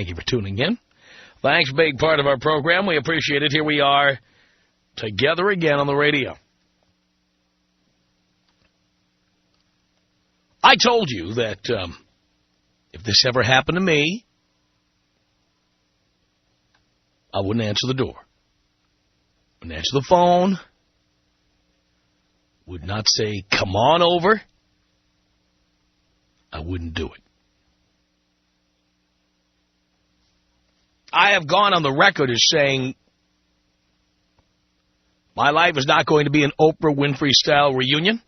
Thank you for tuning in. Thanks, big part of our program. We appreciate it. Here we are together again on the radio. I told you that if this ever happened to me, I wouldn't answer the door. Wouldn't answer the phone. Would not say, come on over. I wouldn't do it. I have gone on the record as saying my life is not going to be an Oprah Winfrey-style reunion.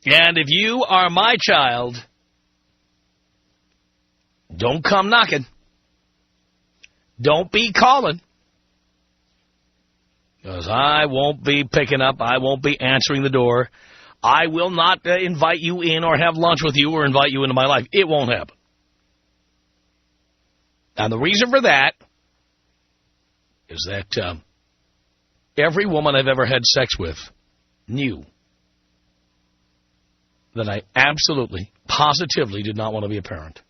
And if you are my child, don't come knocking. Don't be calling. Because I won't be picking up. I won't be answering the door. I will not invite you in or have lunch with you or invite you into my life. It won't happen. And the reason for that is that every woman I've ever had sex with knew that I absolutely, positively did not want to be a parent.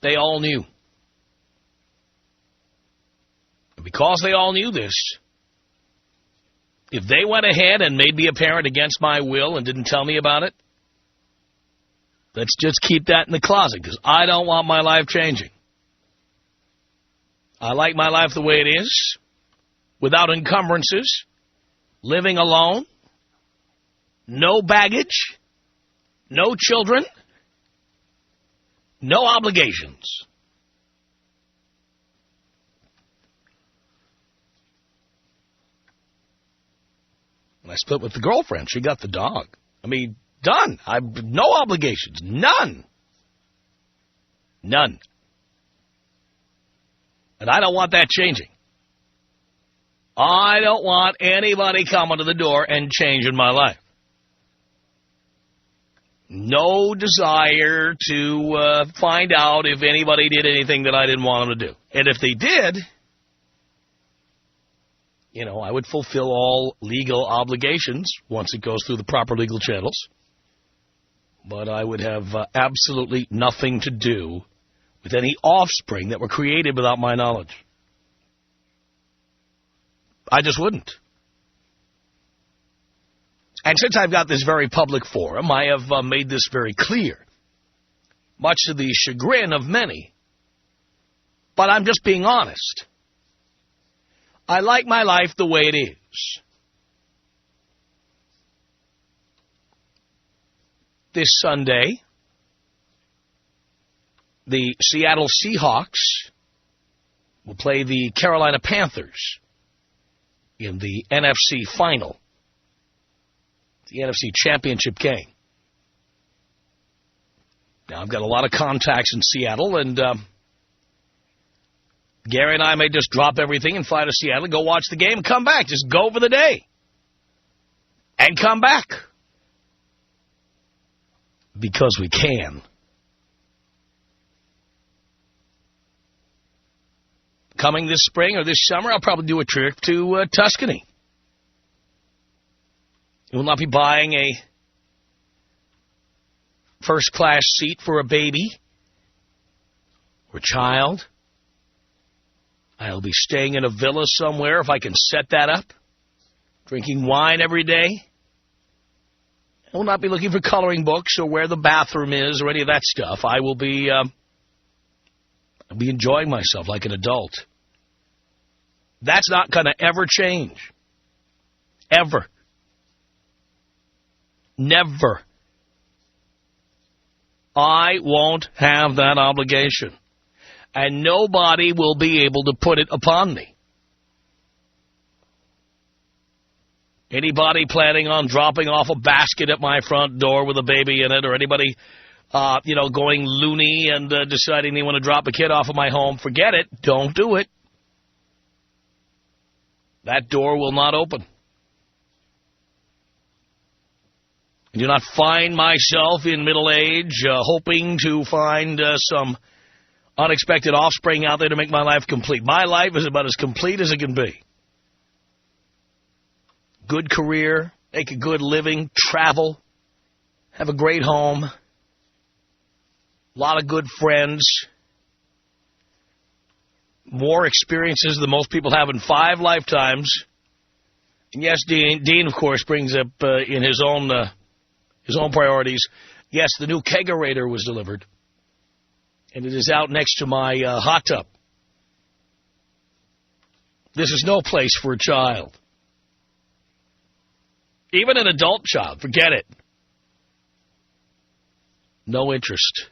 They all knew. And because they all knew this, if they went ahead and made me a parent against my will and didn't tell me about it, let's just keep that in the closet because I don't want my life changing. I like my life the way it is, without encumbrances, living alone, no baggage, no children, no obligations. When I split with the girlfriend, she got the dog. I mean, done. I've no obligations. None. None. And I don't want that changing. I don't want anybody coming to the door and changing my life. No desire to find out if anybody did anything that I didn't want them to do. And if they did, you know, I would fulfill all legal obligations once it goes through the proper legal channels. But I would have absolutely nothing to do with any offspring that were created without my knowledge. I just wouldn't. And since I've got this very public forum, I have made this very clear, much to the chagrin of many. But I'm just being honest. I like my life the way it is. This Sunday, the Seattle Seahawks will play the Carolina Panthers in the NFC final, the NFC Championship game. Now, I've got a lot of contacts in Seattle, and Gary and I may just drop everything and fly to Seattle, go watch the game, and come back. Just go for the day and come back. Because we can. Coming this spring or this summer, I'll probably do a trip to Tuscany. I will not be buying a first-class seat for a baby or a child. I'll be staying in a villa somewhere if I can set that up, drinking wine every day. I will not be looking for coloring books or where the bathroom is or any of that stuff. I will be I'll be enjoying myself like an adult. That's not going to ever change. Ever. Never. I won't have that obligation. And nobody will be able to put it upon me. Anybody planning on dropping off a basket at my front door with a baby in it, or anybody, going loony and deciding they want to drop a kid off of my home, forget it. Don't do it. That door will not open. I do not find myself in middle age hoping to find some unexpected offspring out there to make my life complete. My life is about as complete as it can be. Good career, make a good living, travel, have a great home, a lot of good friends, more experiences than most people have in 5 lifetimes. And yes, Dean, of course, brings up in his own priorities. Yes, the new kegerator was delivered, and it is out next to my hot tub. This is no place for a child. Even an adult child, forget it. No interest.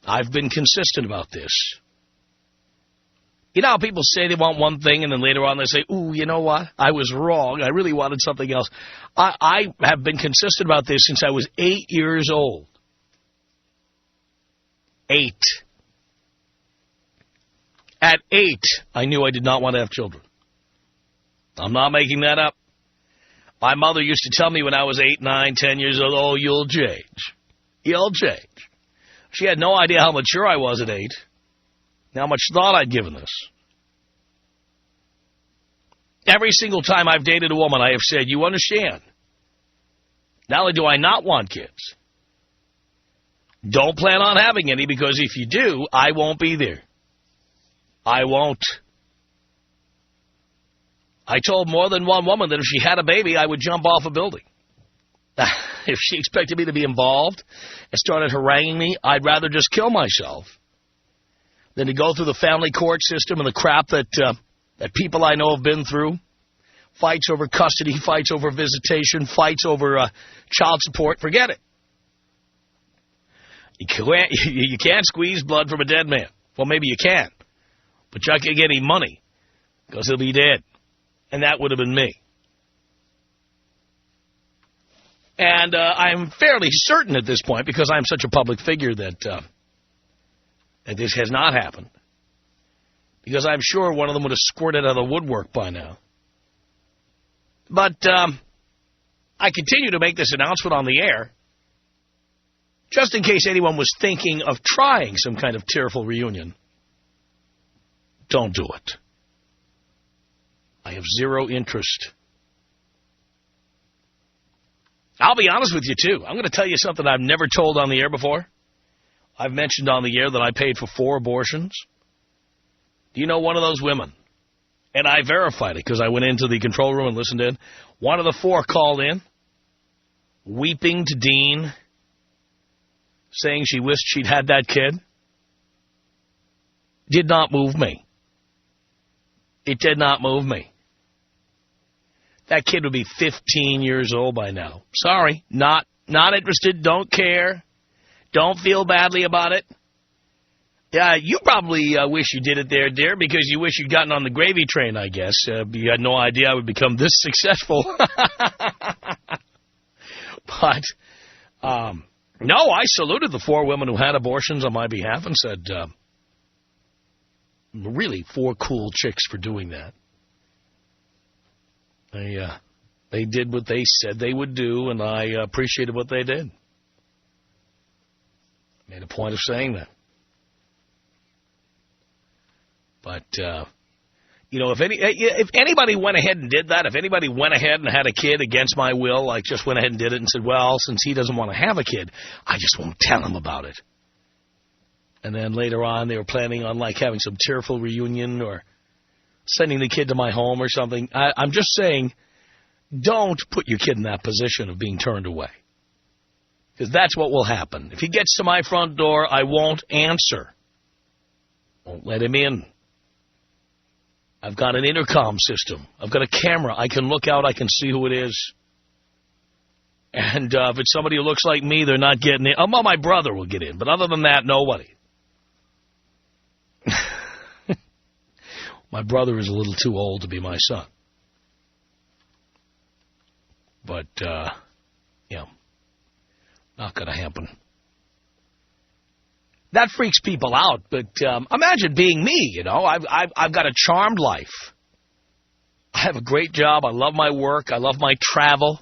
I've been consistent about this. You know how people say they want one thing and then later on they say, ooh, you know what? I was wrong. I really wanted something else. I have been consistent about this since I was 8 years old. 8. At 8, I knew I did not want to have children. I'm not making that up. My mother used to tell me when I was 8, 9, 10 years old, oh, you'll change. You'll change. She had no idea how mature I was at 8. How much thought I'd given this. Every single time I've dated a woman, I have said, you understand, not only do I not want kids, don't plan on having any, because if you do, I won't be there. I won't. I told more than one woman that if she had a baby, I would jump off a building. If she expected me to be involved and started haranguing me, I'd rather just kill myself than to go through the family court system and the crap that people I know have been through. Fights over custody, fights over visitation, fights over child support. Forget it. You can't squeeze blood from a dead man. Well, maybe you can. But you can't get any money because he'll be dead. And that would have been me. And I'm fairly certain at this point, because I'm such a public figure, that this has not happened. Because I'm sure one of them would have squirted out of the woodwork by now. But I continue to make this announcement on the air, just in case anyone was thinking of trying some kind of tearful reunion. Don't do it. I have zero interest. I'll be honest with you, too. I'm going to tell you something I've never told on the air before. I've mentioned on the air that I paid for 4 abortions. Do you know one of those women? And I verified it because I went into the control room and listened in. One of the 4 called in, weeping to Dean, saying she wished she'd had that kid. Did not move me. It did not move me. That kid would be 15 years old by now. Sorry, not interested, don't care, don't feel badly about it. Yeah, you probably wish you did it there, dear, because you wish you'd gotten on the gravy train, I guess. You had no idea I would become this successful. But, no, I saluted the 4 women who had abortions on my behalf and said, really 4 cool chicks for doing that. They did what they said they would do, and I appreciated what they did. Made a point of saying that. But, you know, if anybody went ahead and did that, if anybody went ahead and had a kid against my will, like just went ahead and did it and said, well, since he doesn't want to have a kid, I just won't tell him about it. And then later on they were planning on, like, having some tearful reunion or sending the kid to my home or something. I'm just saying, don't put your kid in that position of being turned away. Because that's what will happen. If he gets to my front door, I won't answer. Won't let him in. I've got an intercom system. I've got a camera. I can look out. I can see who it is. And if it's somebody who looks like me, they're not getting in. Well, my brother will get in. But other than that, nobody. My brother is a little too old to be my son. But, yeah, not going to happen. That freaks people out, but imagine being me, you know. I've got a charmed life. I have a great job. I love my work. I love my travel.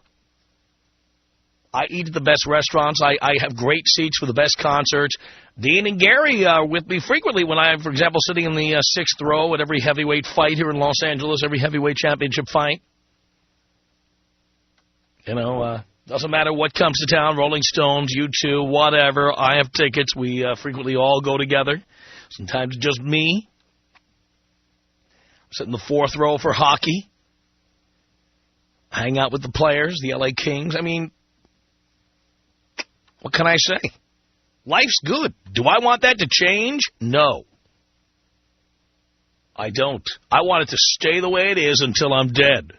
I eat at the best restaurants. I have great seats for the best concerts. Dean and Gary are with me frequently when I'm, for example, sitting in the 6th row at every heavyweight fight here in Los Angeles, every heavyweight championship fight. You know, Doesn't matter what comes to town, Rolling Stones, U2, whatever. I have tickets. We frequently all go together. Sometimes just me. Sit in the fourth row for hockey. Hang out with the players, the LA Kings. I mean, what can I say? Life's good. Do I want that to change? No. I don't. I want it to stay the way it is until I'm dead.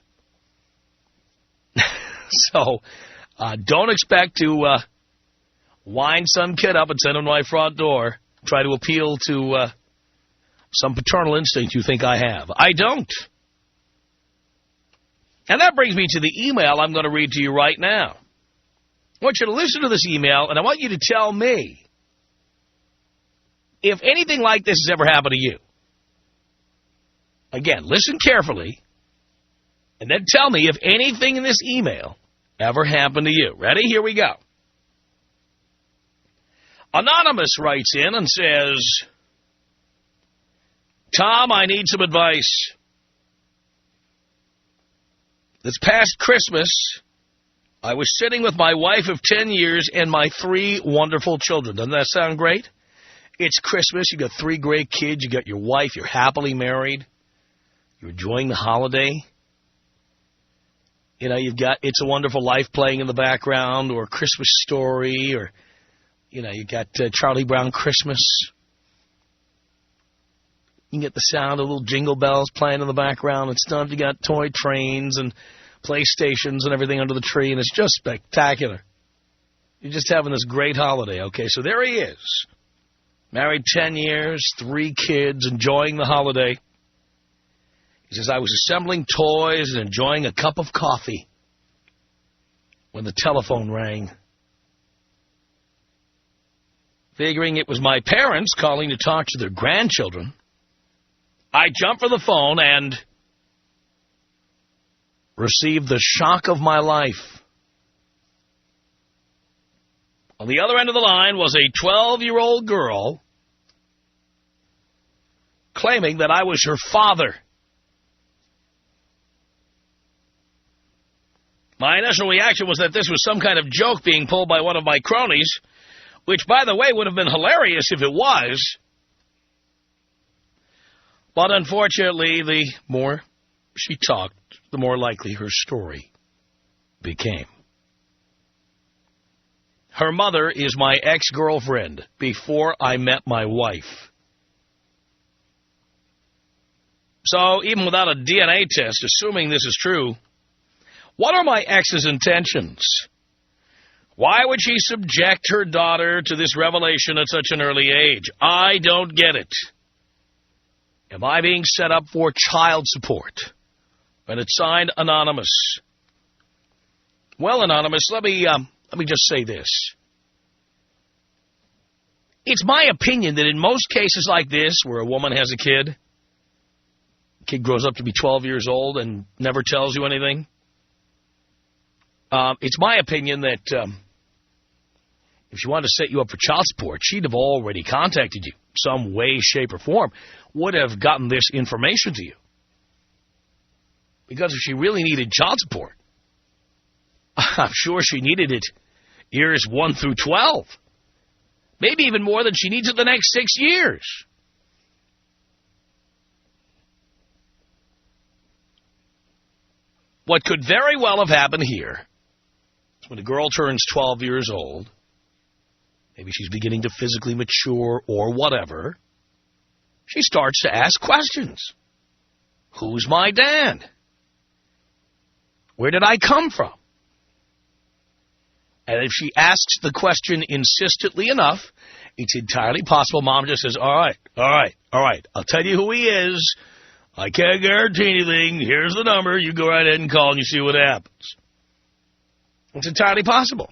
So, don't expect to wind some kid up and send him to my front door, try to appeal to some paternal instinct you think I have. I don't. And that brings me to the email I'm going to read to you right now. I want you to listen to this email, and I want you to tell me if anything like this has ever happened to you. Again, listen carefully, and then tell me if anything in this email ever happened to you. Ready? Here we go. Anonymous writes in and says, Tom, I need some advice. This past Christmas, I was sitting with my wife of 10 years and my 3 wonderful children. Doesn't that sound great? It's Christmas. You got 3 great kids. You got your wife. You're happily married. You're enjoying the holiday. You know, you've got It's a Wonderful Life playing in the background, or Christmas Story, or, you know, you got Charlie Brown Christmas. You can get the sound of little jingle bells playing in the background and stuff. You got toy trains and PlayStations and everything under the tree, and it's just spectacular. You're just having this great holiday, okay? So there he is. Married 10 years, 3 kids, enjoying the holiday. He says, I was assembling toys and enjoying a cup of coffee when the telephone rang. Figuring it was my parents calling to talk to their grandchildren, I jumped for the phone and received the shock of my life. On the other end of the line was a 12-year-old girl claiming that I was her father. My initial reaction was that this was some kind of joke being pulled by one of my cronies, which, by the way, would have been hilarious if it was. But unfortunately, the more she talked, the more likely her story became. Her mother is my ex-girlfriend before I met my wife. So, even without a DNA test, assuming this is true, what are my ex's intentions? Why would she subject her daughter to this revelation at such an early age? I don't get it. Am I being set up for child support? And it's signed Anonymous. Well, Anonymous, let me just say this. It's my opinion that in most cases like this, where a woman has a kid grows up to be 12 years old and never tells you anything, it's my opinion that if she wanted to set you up for child support, she'd have already contacted you some way, shape, or form, would have gotten this information to you. Because if she really needed child support, I'm sure she needed it years 1 through 12. Maybe even more than she needs it the next 6 years. What could very well have happened here is when a girl turns 12 years old, maybe she's beginning to physically mature or whatever, she starts to ask questions. Who's my dad? Where did I come from? And if she asks the question insistently enough, it's entirely possible Mom just says, all right, I'll tell you who he is. I can't guarantee anything. Here's the number. You go right ahead and call and you see what happens. It's entirely possible.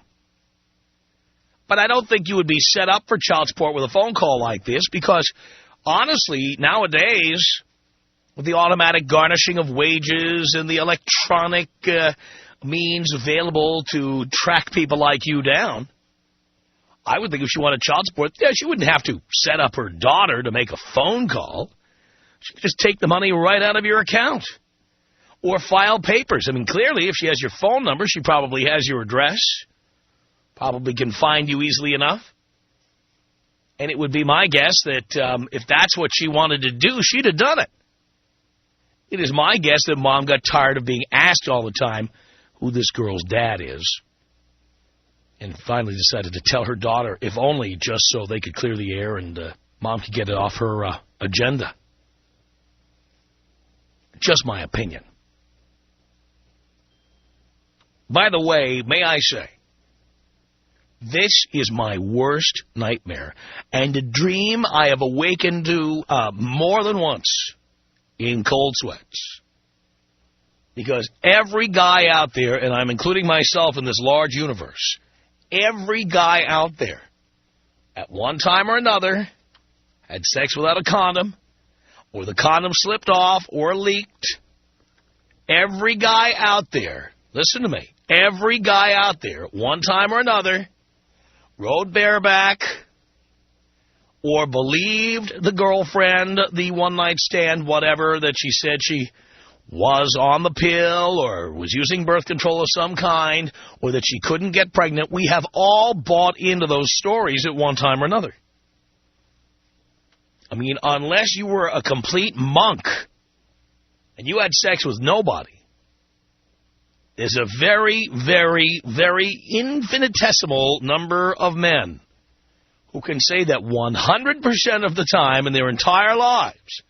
But I don't think you would be set up for child support with a phone call like this because, honestly, nowadays, with the automatic garnishing of wages and the electronic means available to track people like you down, I would think if she wanted child support, she wouldn't have to set up her daughter to make a phone call. She could just take the money right out of your account. or file papers. I mean, clearly, if she has your phone number, she probably has your address, probably can find you easily enough. And it would be my guess that if that's what she wanted to do, she'd have done it. It is my guess that Mom got tired of being asked all the time who this girl's dad is, and finally decided to tell her daughter, if only just so they could clear the air and Mom could get it off her agenda. Just my opinion. By the way, may I say, this is my worst nightmare, and a dream I have awakened to more than once in cold sweats. Because every guy out there, and I'm including myself in this large universe, every guy out there, at one time or another, had sex without a condom, or the condom slipped off or leaked. Every guy out there, listen to me, every guy out there, one time or another, rode bareback, or believed the girlfriend, the one-night stand, whatever, that she said she was on the pill or was using birth control of some kind, or that she couldn't get pregnant. We have all bought into those stories at one time or another. I mean, unless you were a complete monk and you had sex with nobody, there's a very, very, very infinitesimal number of men who can say that 100% of the time in their entire lives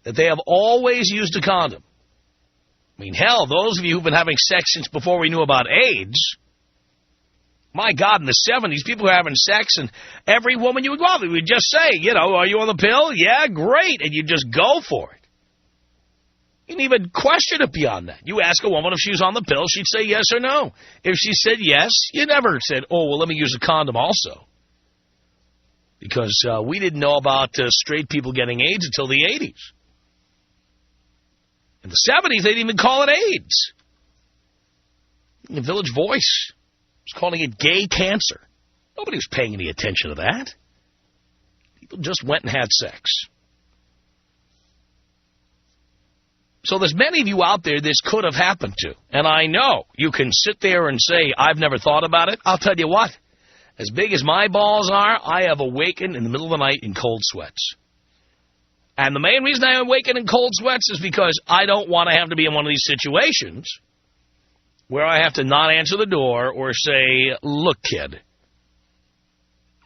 that they have always used a condom. I mean, hell, those of you who've been having sex since before we knew about AIDS, my God, in the 70s, people were having sex, and every woman you would go out with would just say, you know, are you on the pill? Yeah, great, and you just go for it. You didn't even question it beyond that. You ask a woman if she was on the pill, she'd say yes or no. If she said yes, you never said, oh, well, let me use a condom also. Because we didn't know about straight people getting AIDS until the 80s. In the 70s, they didn't even call it AIDS. The Village Voice was calling it gay cancer. Nobody was paying any attention to that. People just went and had sex. So there's many of you out there this could have happened to. And I know you can sit there and say, I've never thought about it. I'll tell you what. As big as my balls are, I have awakened in the middle of the night in cold sweats. And the main reason I awaken in cold sweats is because I don't want to have to be in one of these situations where I have to not answer the door or say, look, kid,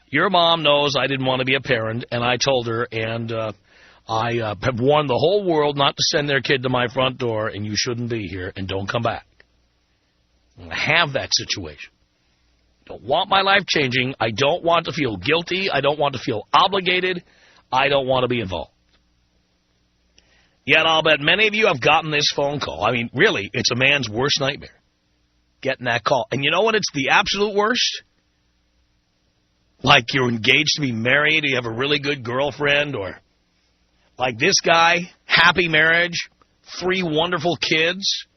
your mom knows I didn't want to be a parent, and I told her, and I have warned the whole world not to send their kid to my front door, and you shouldn't be here, and don't come back. I don't have that situation. I don't want my life changing. I don't want to feel guilty. I don't want to feel obligated. I don't want to be involved. Yet I'll bet many of you have gotten this phone call. I mean, really, it's a man's worst nightmare, getting that call. And you know what? It's the absolute worst. Like you're engaged to be married, you have a really good girlfriend, or like this guy, happy marriage, 3 wonderful kids.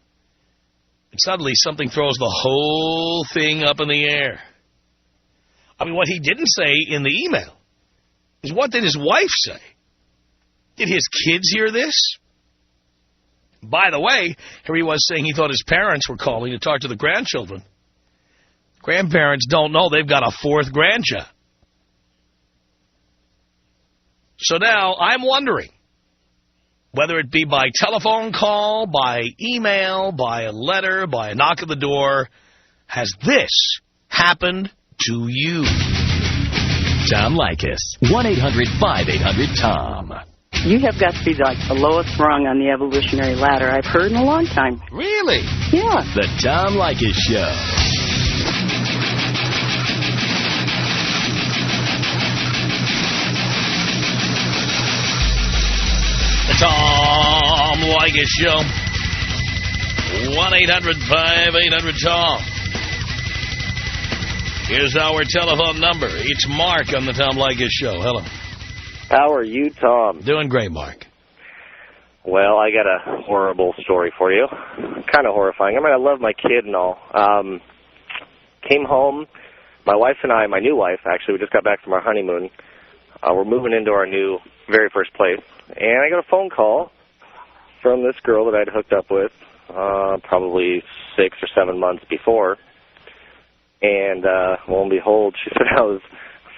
And suddenly something throws the whole thing up in the air. I mean, what he didn't say in the email is, what did his wife say? Did his kids hear this? By the way, here he was saying he thought his parents were calling to talk to the grandchildren. Grandparents don't know they've got a 4th grandchild. So now I'm wondering, whether it be by telephone call, by email, by a letter, by a knock at the door, has this happened to you? Tom Leykis. 1-800-5800-TOM. You have got to be like the lowest rung on the evolutionary ladder I've heard in a long time. Really? Yeah. The Tom Leykis Show. The Tom Leykis Show. 1-800-5800-TOM. Here's our telephone number. It's Mark on the Tom Leykis Show. Hello. How are you, Tom? Doing great, Mark. Well, I got a horrible story for you. Kind of horrifying. I mean, I love my kid and all. Came home. My wife and I, my new wife, actually, we just got back from our honeymoon. We're moving into our new very first place. And I got a phone call from this girl that I'd hooked up with probably 6 or 7 months before. And lo and behold, she said I was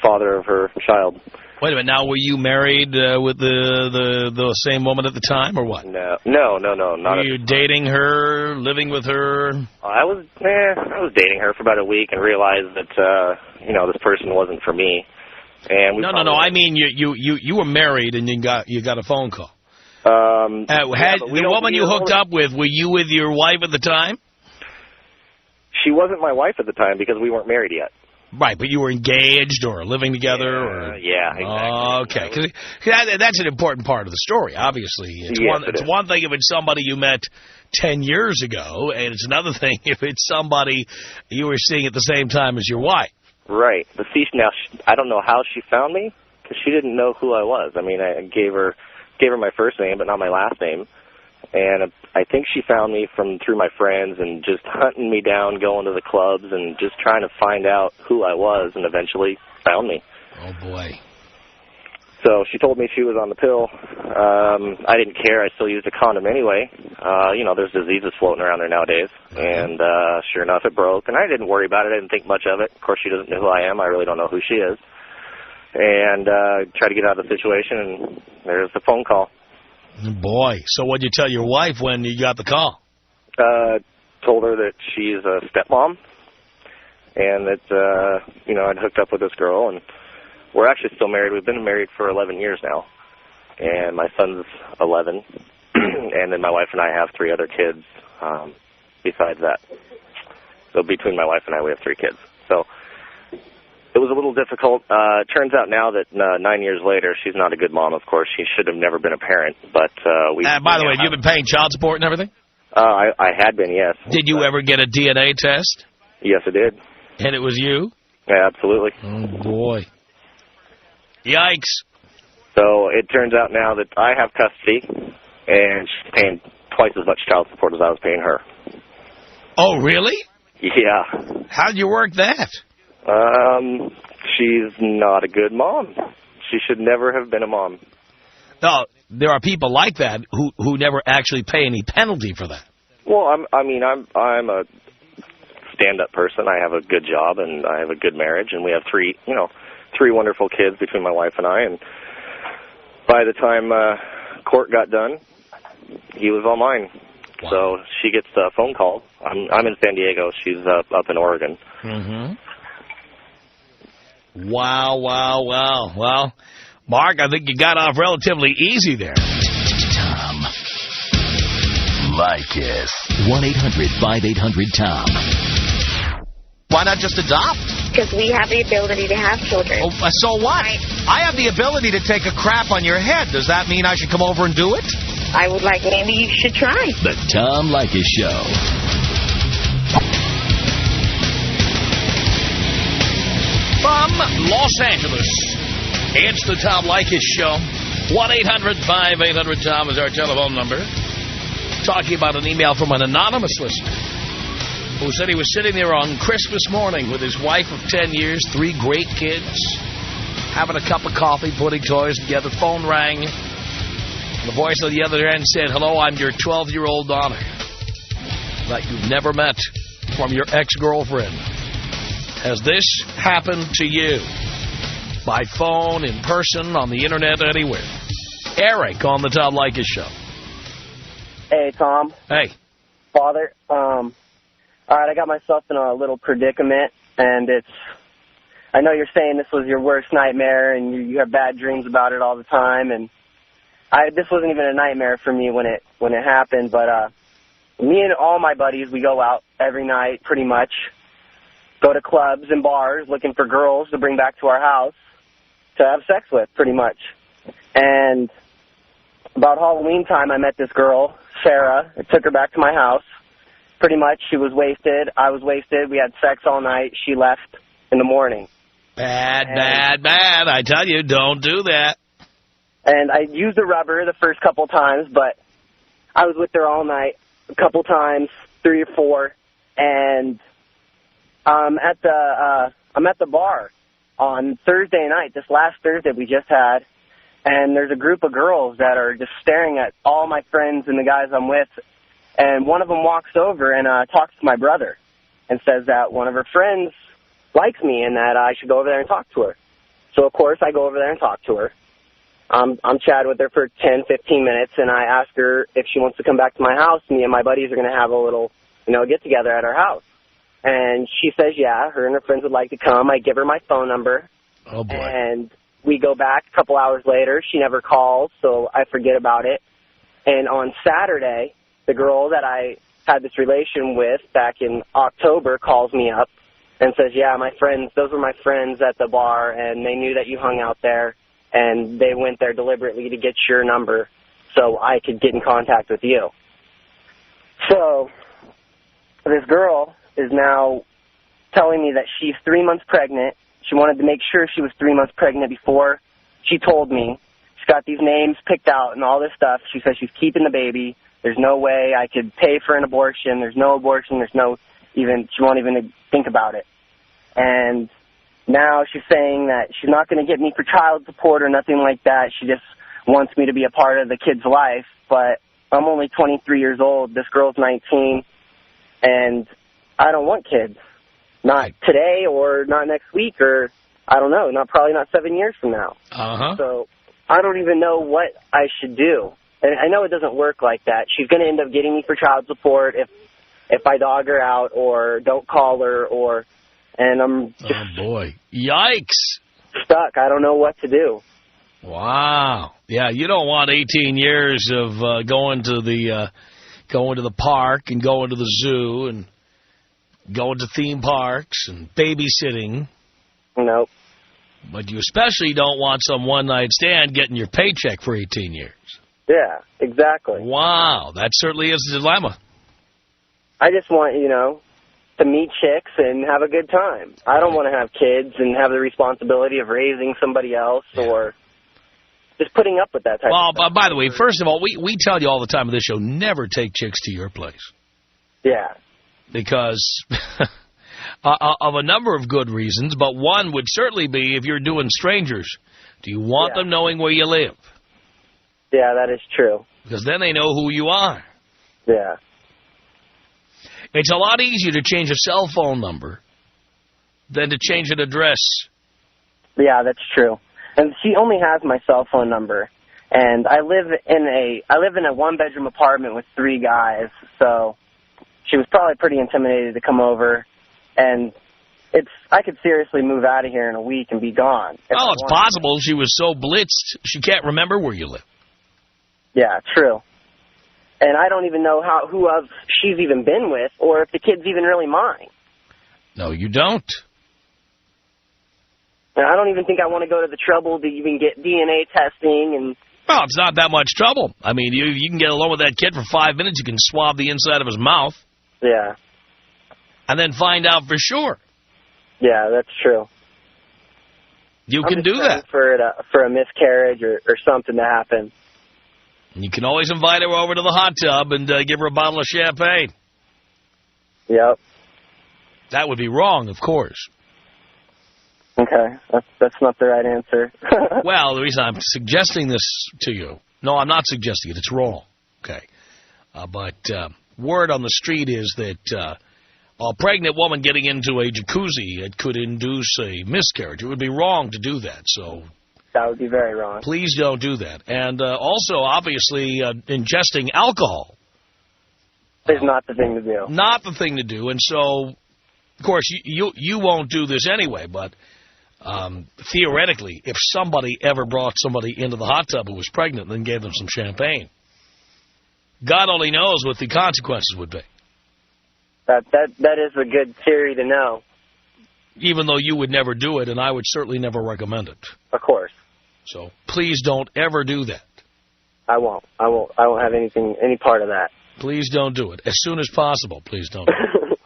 father of her child. Wait a minute. Now, were you married with the same woman at the time, or what? No, not. Were you dating her, living with her? I was dating her for about a week and realized that this person wasn't for me. And no. I mean, you were married and you got a phone call. The woman you hooked up with, were you with your wife at the time? She wasn't my wife at the time because we weren't married yet. Right, but you were engaged or living together? Yeah, exactly. Okay, because that's an important part of the story, obviously. It's one thing if it's somebody you met 10 years ago, and it's another thing if it's somebody you were seeing at the same time as your wife. Right. But see, now, I don't know how she found me, because she didn't know who I was. I mean, I gave her my first name, but not my last name. And I think she found me through my friends and just hunting me down, going to the clubs and just trying to find out who I was, and eventually found me. Oh, boy. So she told me she was on the pill. I didn't care. I still used a condom anyway. There's diseases floating around there nowadays. And sure enough, it broke. And I didn't worry about it. I didn't think much of it. Of course, she doesn't know who I am. I really don't know who she is. And tried to get out of the situation, and there's the phone call. Boy. So what did you tell your wife when you got the call? Told her that she's a stepmom and that, I'd hooked up with this girl, and we're actually still married. We've been married for 11 years now, and my son's 11, and then my wife and I have 3 other kids besides that. So between my wife and I, we have 3 kids. So it was a little difficult. It turns out now that 9 years later, she's not a good mom, of course. She should have never been a parent. But by the way, you've been paying child support and everything? I had been, yes. Did you ever get a DNA test? Yes, I did. And it was you? Yeah, absolutely. Oh, boy. Yikes. So it turns out now that I have custody, and she's paying twice as much child support as I was paying her. Oh, really? Yeah. How'd you work that? She's not a good mom. She should never have been a mom. No, there are people like that who never actually pay any penalty for that. Well, I'm a stand-up person. I have a good job, and I have a good marriage, and we have 3 wonderful kids between my wife and I. And by the time court got done, he was all mine. Wow. So she gets a phone call. I'm in San Diego. She's up in Oregon. Mm-hmm. Wow. Well, Mark, I think you got off relatively easy there. Tom Leykis. 1-800-5800-TOM. Why not just adopt? Because we have the ability to have children. Oh, so what? I have the ability to take a crap on your head. Does that mean I should come over and do it? I would like, maybe you should try. The Tom Leykis Show. From Los Angeles, it's the Tom Leykis Show. 1-800-5800-TOM is our telephone number. Talking about an email from an anonymous listener who said he was sitting there on Christmas morning with his wife of 10 years, 3 great kids, having a cup of coffee, putting toys together. Phone rang. The voice on the other end said, "Hello, I'm your 12-year-old daughter that you've never met from your ex-girlfriend. Has this happened to you? By phone, in person, on the internet, anywhere?" Eric on the Tom Leykis Show. Hey, Tom. Hey. Father, all right, I got myself in a little predicament, and I know you're saying this was your worst nightmare, and you have bad dreams about it all the time, and this wasn't even a nightmare for me when it happened, but me and all my buddies, we go out every night, pretty much, go to clubs and bars looking for girls to bring back to our house to have sex with, pretty much. And about Halloween time, I met this girl, Sarah. I took her back to my house. Pretty much, she was wasted. I was wasted. We had sex all night. She left in the morning. Bad. I tell you, don't do that. And I used the rubber the first couple times, but I was with her all night, a couple times, 3 or 4. And I'm at the bar on Thursday night, this last Thursday we just had. and there's a group of girls that are just staring at all my friends and the guys I'm with, and one of them walks over and talks to my brother and says that one of her friends likes me and that I should go over there and talk to her. So, of course, I go over there and talk to her. I'm chatting with her for 10, 15 minutes, and I ask her if she wants to come back to my house. Me and my buddies are going to have a little, get-together at our house. And she says, yeah, her and her friends would like to come. I give her my phone number. Oh, boy. And we go back a couple hours later. She never calls, so I forget about it. And on Saturday, the girl that I had this relation with back in October calls me up and says, yeah, those were my friends at the bar, and they knew that you hung out there, and they went there deliberately to get your number so I could get in contact with you. So this girl is now telling me that she's 3 months pregnant. She wanted to make sure she was 3 months pregnant before she told me. She's got these names picked out and all this stuff. She says she's keeping the baby. There's no way I could pay for an abortion. There's no abortion. She won't even think about it. And now she's saying that she's not going to get me for child support or nothing like that. She just wants me to be a part of the kid's life. But I'm only 23 years old. This girl's 19. And I don't want kids. Not today or not next week or, I don't know, probably not 7 years from now. Uh-huh. So I don't even know what I should do. And I know it doesn't work like that. She's going to end up getting me for child support if I dog her out or don't call her and I'm just oh, boy. Yikes. stuck. I don't know what to do. Wow. Yeah, you don't want 18 years of going to the park and going to the zoo and going to theme parks and babysitting. Nope. But you especially don't want some one-night stand getting your paycheck for 18 years. Yeah, exactly. Wow, that certainly is a dilemma. I just want, to meet chicks and have a good time. I don't want to have kids and have the responsibility of raising somebody else or just putting up with that type of stuff. Well, by the way, first of all, we tell you all the time on this show, never take chicks to your place. Yeah. Because of a number of good reasons, but one would certainly be if you're doing strangers. Do you want them knowing where you live? Yeah, that is true. Because then they know who you are. Yeah. It's a lot easier to change a cell phone number than to change an address. Yeah, that's true. And she only has my cell phone number. And I live in a one-bedroom apartment with 3 guys, so she was probably pretty intimidated to come over. And I could seriously move out of here in a week and be gone. Oh, it's possible she was so blitzed she can't remember where you live. Yeah, true. And I don't even know who else she's even been with or if the kid's even really mine. No, you don't. And I don't even think I want to go to the trouble to even get DNA testing. And Well, it's not that much trouble. I mean, you can get along with that kid for 5 minutes. You can swab the inside of his mouth. Yeah. And then find out for sure. Yeah, that's true. You can do that. For a miscarriage or something to happen. You can always invite her over to the hot tub and give her a bottle of champagne. Yep. That would be wrong, of course. Okay, that's not the right answer. Well, the reason I'm suggesting this to you, no, I'm not suggesting it. It's wrong. Okay. But word on the street is that a pregnant woman getting into a jacuzzi, it could induce a miscarriage. It would be wrong to do that, so that would be very wrong. Please don't do that. And also, obviously, ingesting alcohol is not the thing to do. Not the thing to do. And so, of course, you won't do this anyway, but theoretically, if somebody ever brought somebody into the hot tub who was pregnant and then gave them some champagne, God only knows what the consequences would be. That is a good theory to know. Even though you would never do it, and I would certainly never recommend it. Of course. So please don't ever do that. I won't have any part of that. Please don't do it. As soon as possible, please don't do it.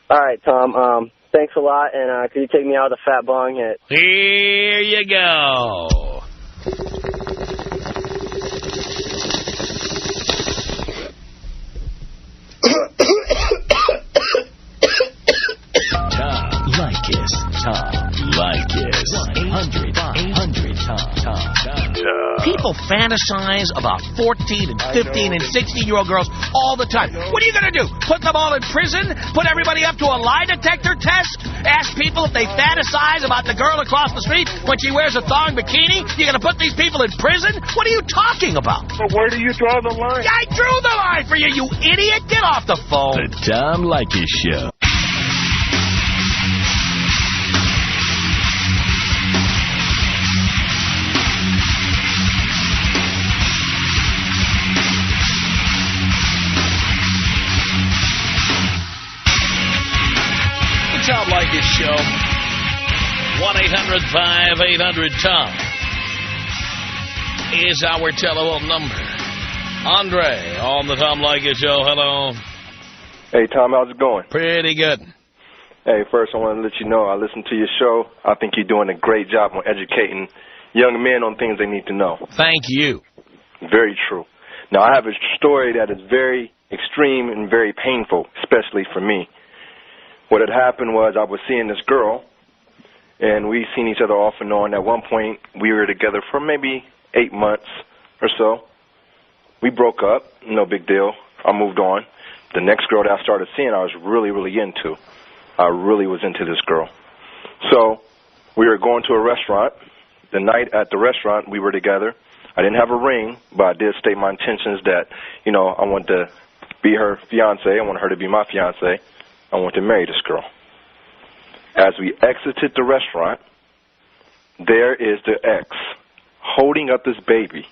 All right, Tom. Thanks a lot, and could you take me out of the fat bong hit? Here you go. Leykis. Tom Leykis. 1-800-Tom. people fantasize about 14 and 15 and 16-year-old girls all the time. What are you going to do? Put them all in prison? Put everybody up to a lie detector test? Ask people if they fantasize about the girl across the street when she wears a thong bikini? You're going to put these people in prison? What are you talking about? But where do you draw the line? I drew the line for you, you idiot! Get off the phone. The Tom Leykis Show. Tom Leykis Show. 1-800-5800-TOM is our telephone number. Andre on the Tom Leykis Show. Hello. Hey, Tom, how's it going? Pretty good. Hey, first I want to let you know I listen to your show. I think you're doing a great job on educating young men on things they need to know. Thank you. Very true. Now, I have a story that is very extreme and very painful, especially for me. What had happened was I was seeing this girl, and we seen each other off and on. At one point, we were together for maybe 8 months or so. We broke up, no big deal. I moved on. The next girl that I started seeing, I was really, really into. I really was into this girl. So we were going to a restaurant. The night at the restaurant, we were together. I didn't have a ring, but I did state my intentions that, you know, I wanted to be her fiance. I wanted her to be my fiance. I want to marry this girl. As we exited the restaurant, there is the ex holding up this baby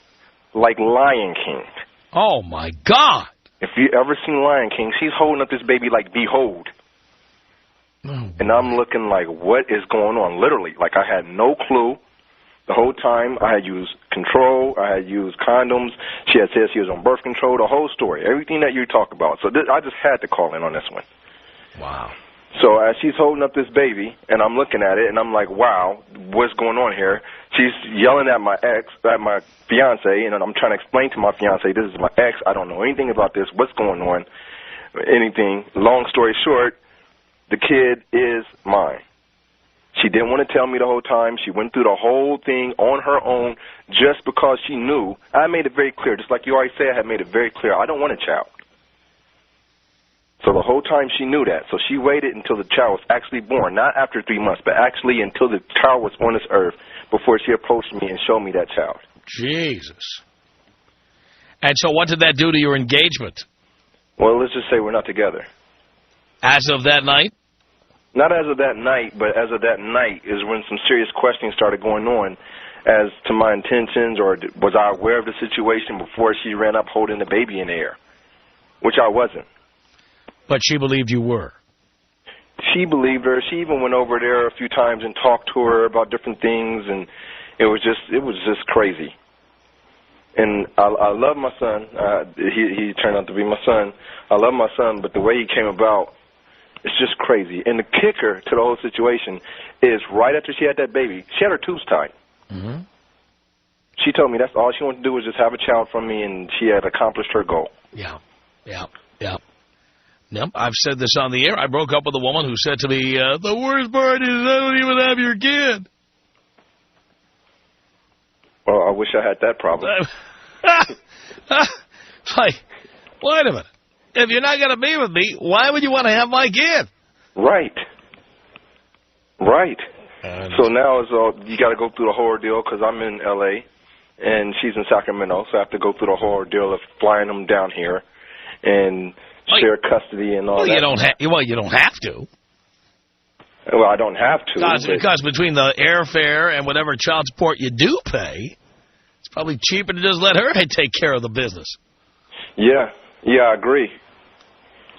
like Lion King. Oh, my God. If you ever seen Lion King, she's holding up this baby like Behold. Oh, and I'm looking like, what is going on? Literally, like I had no clue. The whole time I had used control, I had used condoms. She had said she was on birth control, the whole story, everything that you talk about. So I just had to call in on this one. wow. So as she's holding up this baby, and I'm looking at it, and I'm like, wow, what's going on here? She's yelling at my ex, at my fiance, and I'm trying to explain to my fiance, this is my ex. I don't know anything about this. What's going on? Anything. Long story short, the kid is mine. She didn't want to tell me the whole time. She went through the whole thing on her own just because she knew. I made it very clear, just like you already said, I had made it very clear. I don't want a child. So the whole time she knew that. So she waited until the child was actually born, not after 3 months, but actually until the child was on this earth before she approached me and showed me that child. Jesus. And so what did that do to your engagement? Well, let's just say we're not together. As of that night? Not as of that night, but as of that night is when some serious questions started going on as to my intentions, or was I aware of the situation before she ran up holding the baby in the air, which I wasn't. But she believed you were. She believed her. She even went over there a few times and talked to her about different things, and it was just crazy. And I love my son. He turned out to be my son. I love my son, but the way he came about, it's just crazy. And the kicker to the whole situation is right after she had that baby, she had her tubes tied. Mm-hmm. She told me that's all she wanted to do was just have a child from me, and she had accomplished her goal. Yeah. Yep, I've said this on the air. I broke up with a woman who said to me, the worst part is I don't even have your kid. Well, I wish I had that problem. Like, wait a minute. If you're not going to be with me, why would you want to have my kid? Right. So now you got to go through the whole ordeal because I'm in L.A. and she's in Sacramento, so I have to go through the whole ordeal of flying them down here and share custody and all that. You don't have to. Well, I don't have to. Because between the airfare and whatever child support you do pay, it's probably cheaper to just let her take care of the business. Yeah, I agree.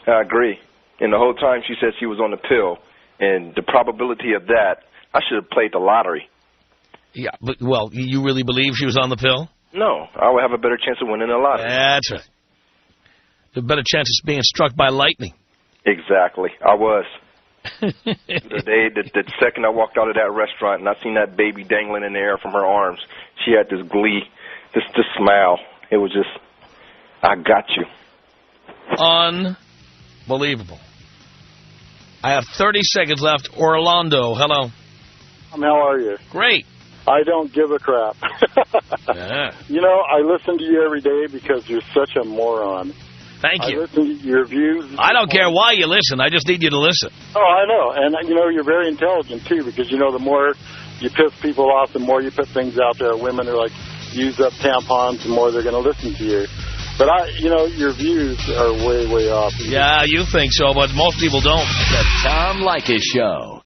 And the whole time she said she was on the pill, and the probability of that, I should have played the lottery. Yeah, but, well, you really believe she was on the pill? No, I would have a better chance of winning the lottery. That's right. A better chance of being struck by lightning. Exactly. I was. The second I walked out of that restaurant and I seen that baby dangling in the air from her arms, she had this glee, this smile. It was just, I got you. Unbelievable. I have 30 seconds left. Orlando, hello. How are you? Great. I don't give a crap. Yeah. You know, I listen to you every day because you're such a moron. Thank you. I listen to your views. I don't care why you listen. I just need you to listen. Oh, I know. And, you know, you're very intelligent, too, because, you know, the more you piss people off, the more you put things out there. Women are like, use up tampons, the more they're going to listen to you. But, you know, your views are way, way off. Yeah, you think so, but most people don't. The Tom Leykis Show.